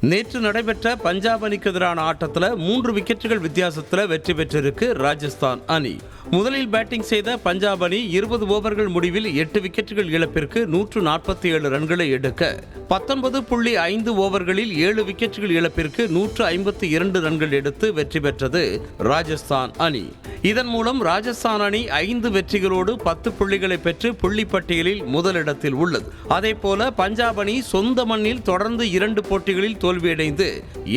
நேற்று நடைபெற்ற பஞ்சாப் அணிக்கு எதிரான ஆட்டத்தில் 3 விக்கெட்டுகள் வித்தியாசத்தில் வெற்றி பெற்றிருக்கு ராஜஸ்தான் அணி. முதலில் பேட்டிங் செய்த பஞ்சாப் அணி 20 ஓவர்கள் முடிவில் 8 விக்கெட்டுகள் இழப்பிற்கு 147 ரன்களை எடுக்க 19.5 ஓவர்களில் 7 விக்கெட்டுகள் இழப்பிற்கு 152 ரன்கள் எடுத்து வெற்றி பெற்றது ராஜஸ்தான் அணி. இதன் மூலம் ராஜஸ்தான் அணி 5 வெற்றிகளோடு 10 புள்ளிகளை பெற்று புள்ளிப்பட்டியலில் முதலிடத்தில் உள்ளது. அதேபோல பஞ்சாப் அணி சொந்த மண்ணில் தொடர்ந்து 2 போட்டிகளில் தோல்வியடைந்து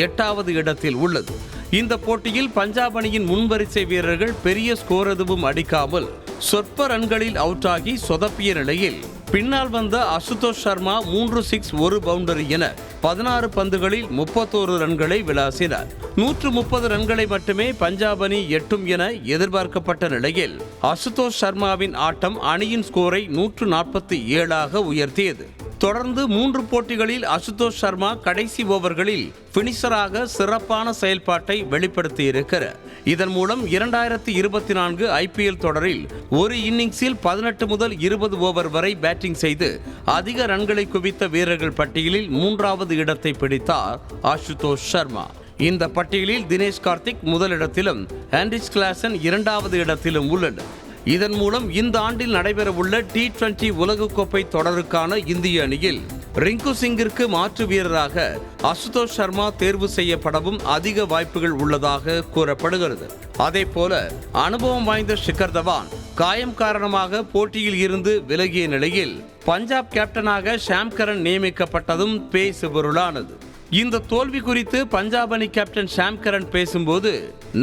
8வது இடத்தில் உள்ளது. இந்த போட்டியில் பஞ்சாப் அணியின் முன்வரிசை வீரர்கள் பெரிய ஸ்கோர் எதுவும் அடிக்காமல் சொற்ப ரன்களில் அவுட் ஆகி சொதப்பிய நிலையில் பின்னால் வந்த அசுதோஷ் சர்மா 3 சிக்ஸ் 1 பவுண்டரி என 16 பந்துகளில் 31 ரன்களை விளாசினார். 130 ரன்களை மட்டுமே பஞ்சாப் அணி எட்டும் என எதிர்பார்க்கப்பட்ட நிலையில் அசுதோஷ் சர்மாவின் ஆட்டம் அணியின் ஸ்கோரை 147ஆக உயர்த்தியது. தொடர்ந்து 3 போட்டிகளில் அசுதோஷ் சர்மா கடைசி ஓவர்களில் பினிஷராக சிறப்பான செயல்பாட்டை வெளிப்படுத்தியிருக்கிறார். இதன் மூலம் 2024 IPL தொடரில் ஒரு இன்னிங்ஸில் 18 முதல் 20 ஓவர் வரை பேட்டிங் செய்து அதிக ரன்களை குவித்த வீரர்கள் பட்டியலில் 3வது இடத்தை பிடித்தார் அசுதோஷ் சர்மா. இந்த பட்டியலில் தினேஷ் கார்த்திக் முதலிடத்திலும் ஆண்ட்ரிஸ் கிளாசன் 2வது இடத்திலும் உள்ளனர். இதன் மூலம் இந்த ஆண்டில் நடைபெறவுள்ள T20 உலகக்கோப்பை தொடருக்கான இந்திய அணியில் ரிங்கு சிங்கிற்கு மாற்று வீரராக அசுதோஷ் சர்மா தேர்வு செய்யப்படவும் அதிக வாய்ப்புகள் உள்ளதாக கூறப்படுகிறது. அதேபோல அனுபவம் வாய்ந்த ஷிகர் தவான் காயம் காரணமாக போட்டியில் இருந்து விலகிய நிலையில் பஞ்சாப் கேப்டனாக ஷாம் கரன் நியமிக்கப்பட்டதும் பேசுபொருளானது. இந்த தோல்வி குறித்து பஞ்சாப் அணி கேப்டன் ஷாம் கரன் பேசும்போது,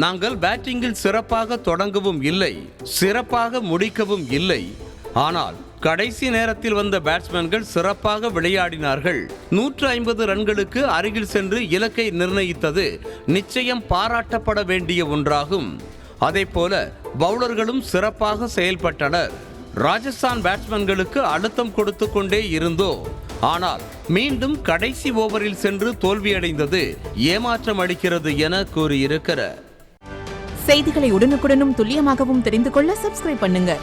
நாங்கள் பேட்டிங்கில் சிறப்பாக தொடங்கவும் இல்லை, சிறப்பாக முடிக்கவும் இல்லை. ஆனால் கடைசி நேரத்தில் வந்த பேட்ஸ்மேன்கள் சிறப்பாக விளையாடினார்கள். 150 ரன்களுக்கு அருகில் சென்று இலக்கை நிர்ணயித்தது நிச்சயம் பாராட்டப்பட வேண்டிய ஒன்றாகும். அதேபோல பவுலர்களும் சிறப்பாக செயல்பட்டனர். ராஜஸ்தான் பேட்ஸ்மேன்களுக்கு அழுத்தம் கொடுத்து கொண்டே இருந்தோ, ஆனால் மீண்டும் கடைசி ஓவரில் சென்று தோல்வியடைந்தது ஏமாற்றம் அளிக்கிறது என கூறியிருக்கிறார். செய்திகளை உடனுக்குடனும் துல்லியமாகவும் தெரிந்து கொள்ள சப்ஸ்கிரைப் பண்ணுங்க.